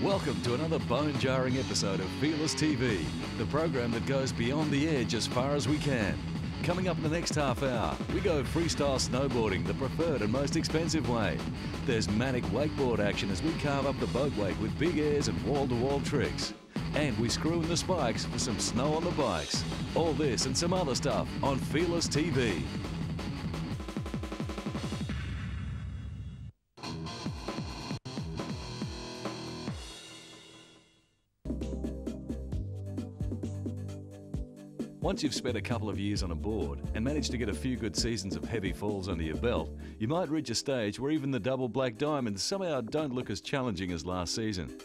Welcome to another bone-jarring episode of Fearless TV, the program that goes beyond the edge as far as we can. Coming up in the next half hour, we go freestyle snowboarding, the preferred and most expensive way. There's manic wakeboard action as we carve up the boat wake with big airs and wall-to-wall tricks. And we screw in the spikes for some snow on the bikes. All this and some other stuff on Fearless TV. Once you've spent a couple of years on a board and managed to get a few good seasons of heavy falls under your belt, you might reach a stage where even the double black diamonds somehow don't look as challenging as last season.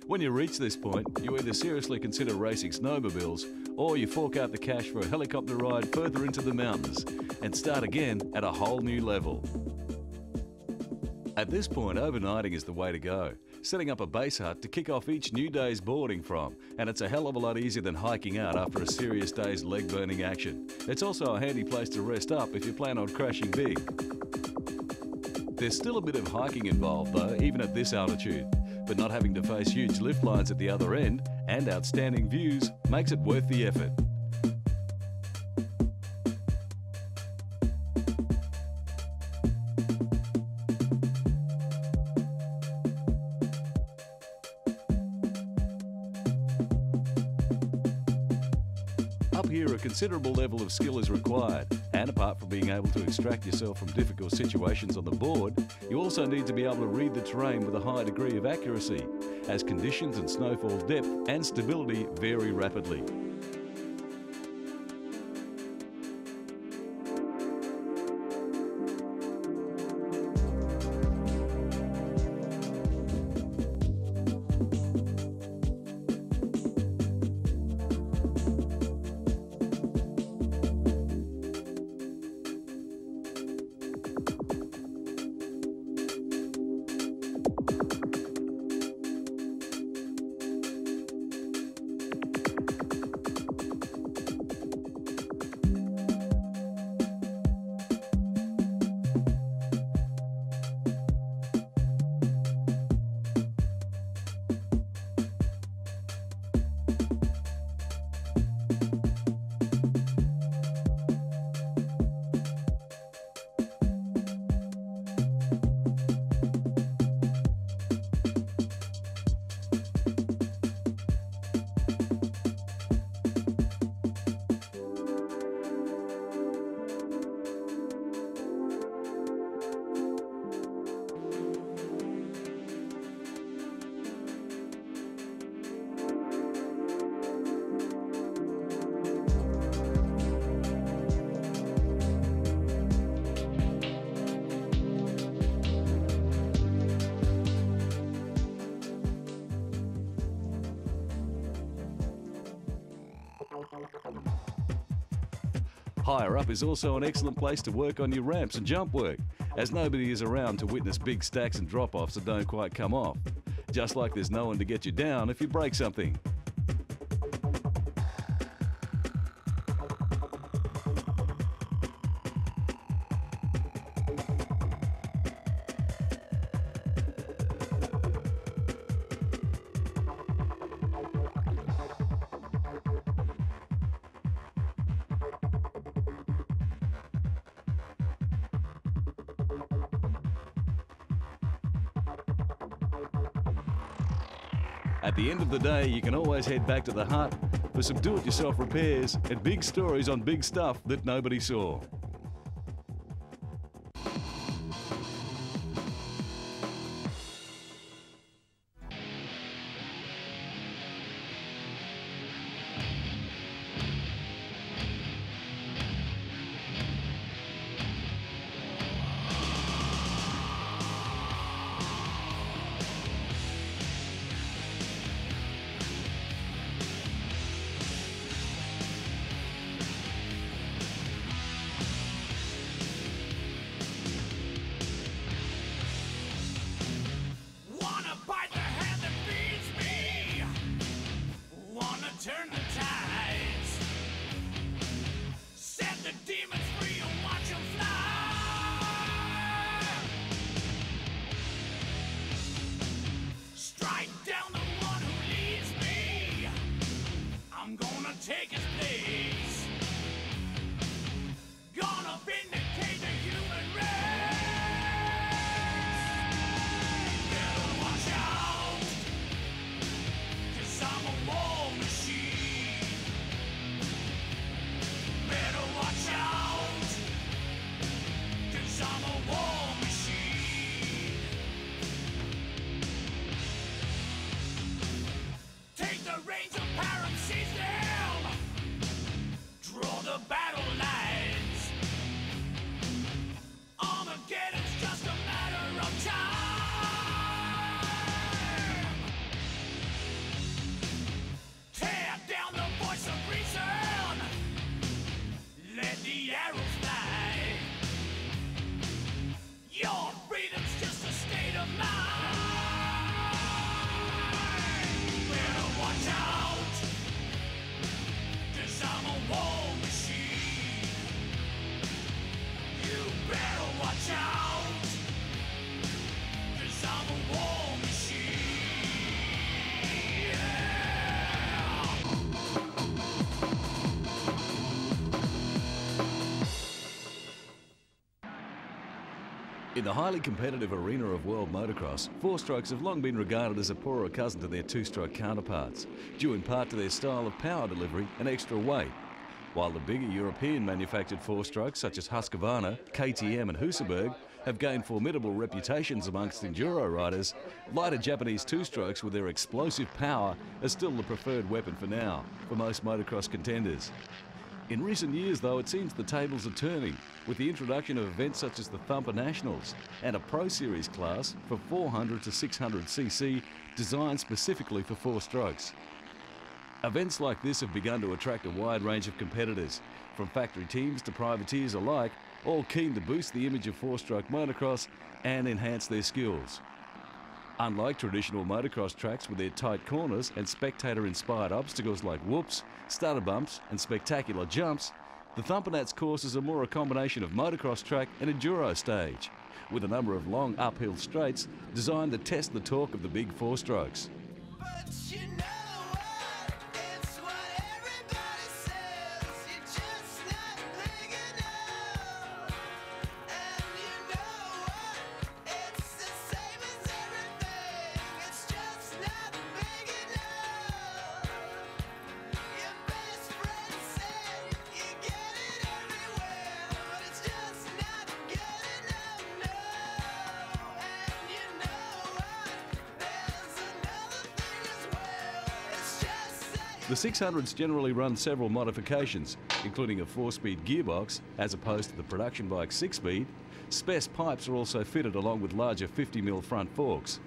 When you reach this point, you either seriously consider racing snowmobiles or you fork out the cash for a helicopter ride further into the mountains and start again at a whole new level. At this point, overnighting is the way to go, setting up a base hut to kick off each new day's boarding from, and it's a hell of a lot easier than hiking out after a serious day's leg-burning action. It's also a handy place to rest up if you plan on crashing big. There's still a bit of hiking involved though, even at this altitude, but not having to face huge lift lines at the other end and outstanding views makes it worth the effort. Up here, a considerable level of skill is required, and apart from being able to extract yourself from difficult situations on the board, you also need to be able to read the terrain with a high degree of accuracy, as conditions and snowfall depth and stability vary rapidly. Higher up is also an excellent place to work on your ramps and jump work, as nobody is around to witness big stacks and drop-offs that don't quite come off. Just like there's no one to get you down if you break something. At the end of the day, you can always head back to the hut for some do-it-yourself repairs and big stories on big stuff that nobody saw. In the highly competitive arena of world motocross, four-strokes have long been regarded as a poorer cousin to their two-stroke counterparts, due in part to their style of power delivery and extra weight. While the bigger European manufactured four-strokes such as Husqvarna, KTM and Husaberg have gained formidable reputations amongst enduro riders, lighter Japanese two-strokes with their explosive power are still the preferred weapon for now, for most motocross contenders. In recent years, though, it seems the tables are turning, with the introduction of events such as the Thumper Nationals and a Pro Series class for 400 to 600cc designed specifically for four strokes. Events like this have begun to attract a wide range of competitors, from factory teams to privateers alike, all keen to boost the image of four-stroke motocross and enhance their skills. Unlike traditional motocross tracks with their tight corners and spectator-inspired obstacles like whoops, stutter bumps and spectacular jumps, the Thumpernats courses are more a combination of motocross track and enduro stage, with a number of long uphill straights designed to test the torque of the big four-strokes. The 600s generally run several modifications, including a 4-speed gearbox as opposed to the production bike's 6-speed. Spec pipes are also fitted along with larger 50mm front forks.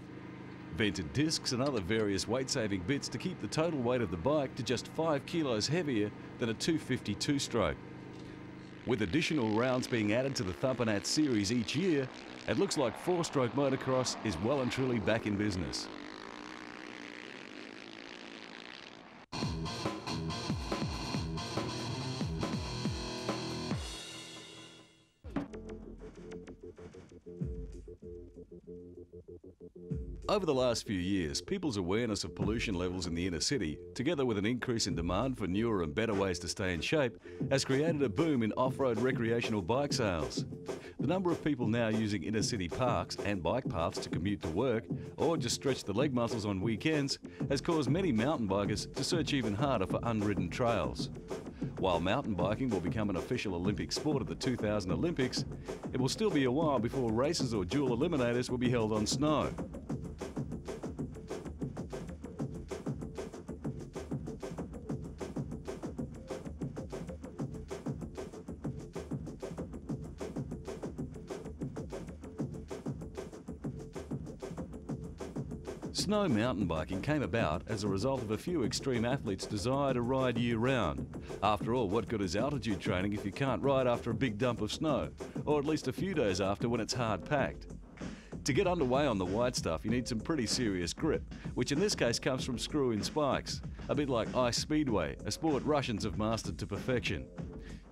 Vented discs and other various weight-saving bits to keep the total weight of the bike to just 5 kilos heavier than a 250 two-stroke. With additional rounds being added to the Thumpernat series each year, it looks like four-stroke motocross is well and truly back in business. Over the last few years, people's awareness of pollution levels in the inner city, together with an increase in demand for newer and better ways to stay in shape, has created a boom in off-road recreational bike sales. The number of people now using inner city parks and bike paths to commute to work, or just stretch the leg muscles on weekends, has caused many mountain bikers to search even harder for unridden trails. While mountain biking will become an official Olympic sport at the 2000 Olympics, it will still be a while before races or dual eliminators will be held on snow. Snow mountain biking came about as a result of a few extreme athletes' desire to ride year-round. After all, what good is altitude training if you can't ride after a big dump of snow, or at least a few days after when it's hard-packed? To get underway on the white stuff, you need some pretty serious grip, which in this case comes from screw-in spikes, a bit like ice speedway, a sport Russians have mastered to perfection.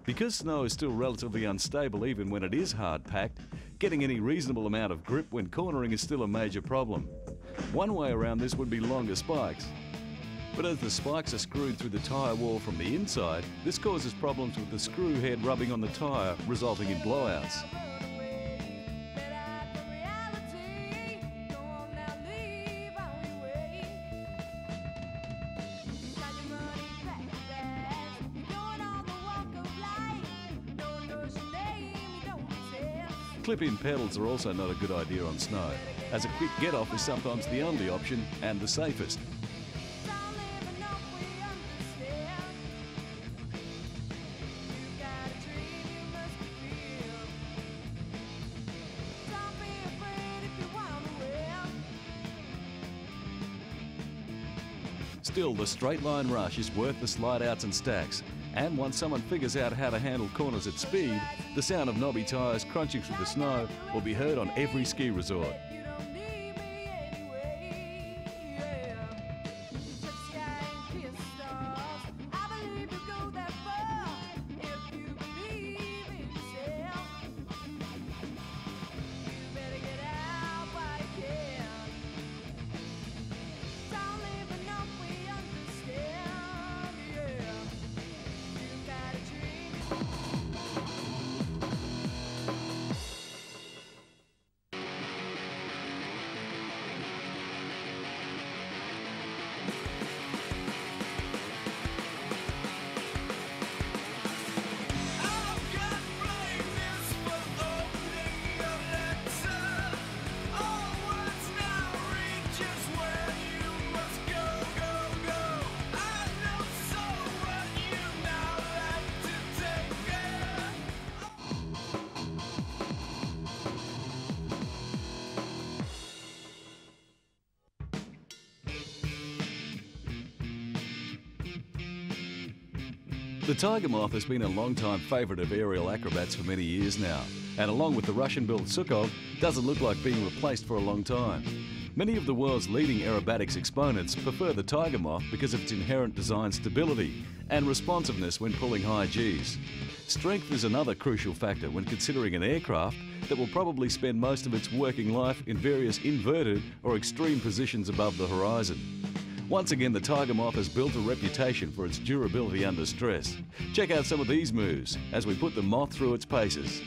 Because snow is still relatively unstable even when it is hard-packed, getting any reasonable amount of grip when cornering is still a major problem. One way around this would be longer spikes. But as the spikes are screwed through the tyre wall from the inside, this causes problems with the screw head rubbing on the tyre, resulting in blowouts. Clip-in pedals are also not a good idea on snow, as a quick get-off is sometimes the only option and the safest. Still, the straight line rush is worth the slide outs and stacks. And once someone figures out how to handle corners at speed, the sound of knobby tyres crunching through the snow will be heard on every ski resort. The tiger moth has been a long-time favourite of aerial acrobats for many years now, and along with the Russian-built Sukhov, doesn't look like being replaced for a long time. Many of the world's leading aerobatics exponents prefer the tiger moth because of its inherent design stability and responsiveness when pulling high Gs. Strength is another crucial factor when considering an aircraft that will probably spend most of its working life in various inverted or extreme positions above the horizon. Once again, the tiger moth has built a reputation for its durability under stress. Check out some of these moves as we put the moth through its paces.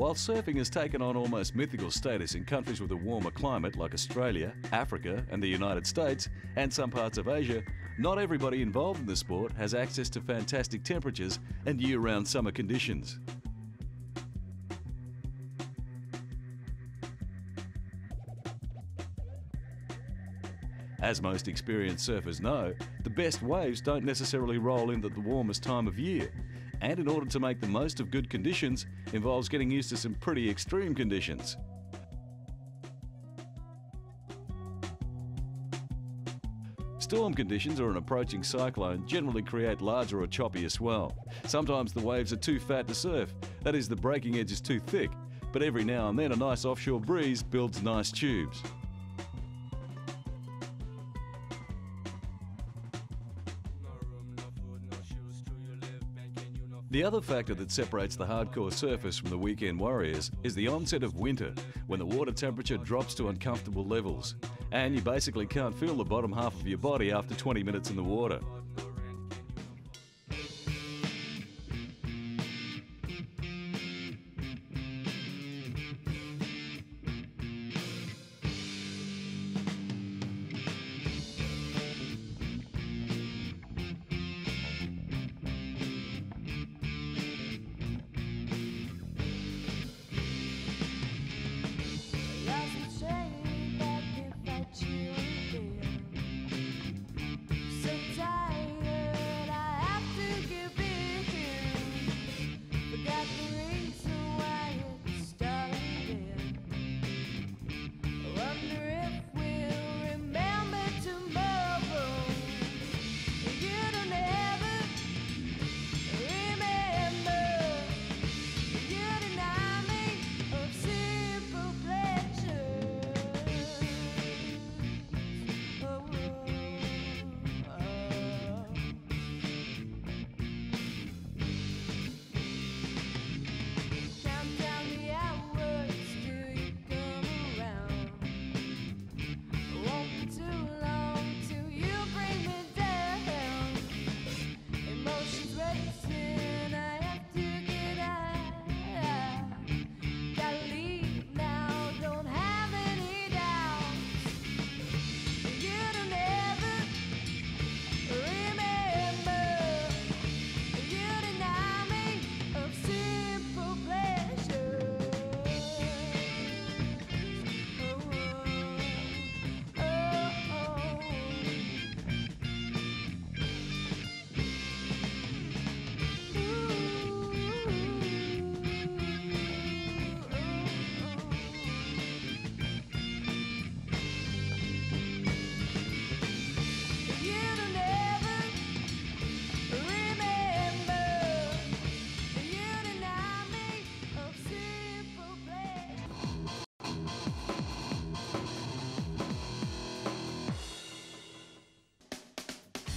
While surfing has taken on almost mythical status in countries with a warmer climate like Australia, Africa and the United States, and some parts of Asia, not everybody involved in the sport has access to fantastic temperatures and year-round summer conditions. As most experienced surfers know, the best waves don't necessarily roll in at the warmest time of year. And in order to make the most of good conditions, involves getting used to some pretty extreme conditions. Storm conditions or an approaching cyclone generally create larger or choppier swell. Sometimes the waves are too fat to surf, that is, the breaking edge is too thick, but every now and then a nice offshore breeze builds nice tubes. The other factor that separates the hardcore surfers from the weekend warriors is the onset of winter, when the water temperature drops to uncomfortable levels, and you basically can't feel the bottom half of your body after 20 minutes in the water.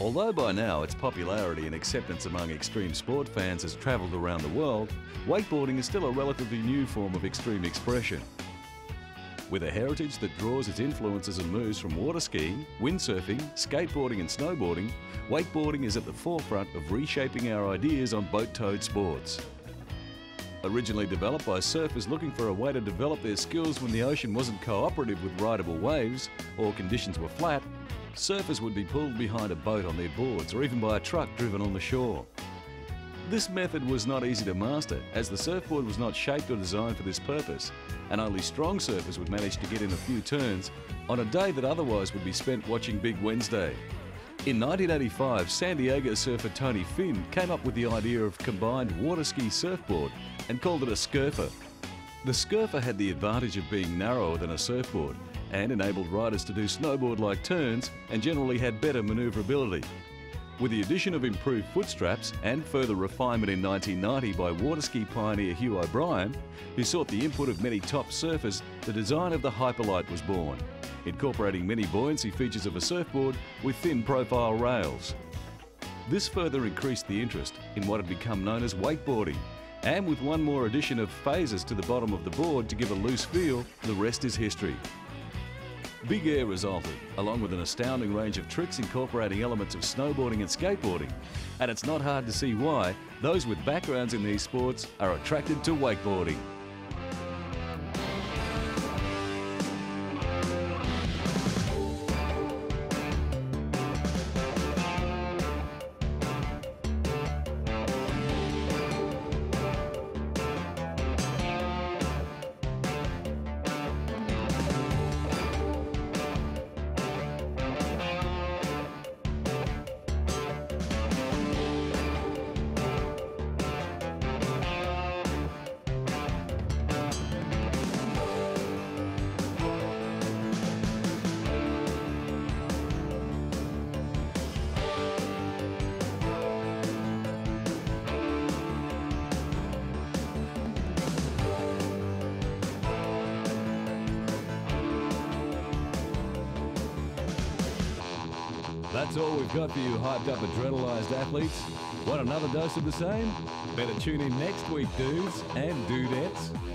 Although by now its popularity and acceptance among extreme sport fans has travelled around the world, wakeboarding is still a relatively new form of extreme expression. With a heritage that draws its influences and moves from water skiing, windsurfing, skateboarding and snowboarding, wakeboarding is at the forefront of reshaping our ideas on boat-towed sports. Originally developed by surfers looking for a way to develop their skills when the ocean wasn't cooperative with rideable waves or conditions were flat, surfers would be pulled behind a boat on their boards or even by a truck driven on the shore. This method was not easy to master, as the surfboard was not shaped or designed for this purpose, and only strong surfers would manage to get in a few turns on a day that otherwise would be spent watching Big Wednesday. In 1985, San Diego surfer Tony Finn came up with the idea of combined water ski surfboard and called it a Scurfer. The Scurfer had the advantage of being narrower than a surfboard and enabled riders to do snowboard-like turns and generally had better manoeuvrability. With the addition of improved foot straps and further refinement in 1990 by water ski pioneer Hugh O'Brien, who sought the input of many top surfers, the design of the Hyperlite was born, incorporating many buoyancy features of a surfboard with thin profile rails. This further increased the interest in what had become known as wakeboarding, and with one more addition of phases to the bottom of the board to give a loose feel, the rest is history. Big Air resulted, along with an astounding range of tricks incorporating elements of snowboarding and skateboarding, and it's not hard to see why those with backgrounds in these sports are attracted to wakeboarding. That's all we've got for you hyped up adrenalised athletes. Want another dose of the same? Better tune in next week, dudes and dudettes.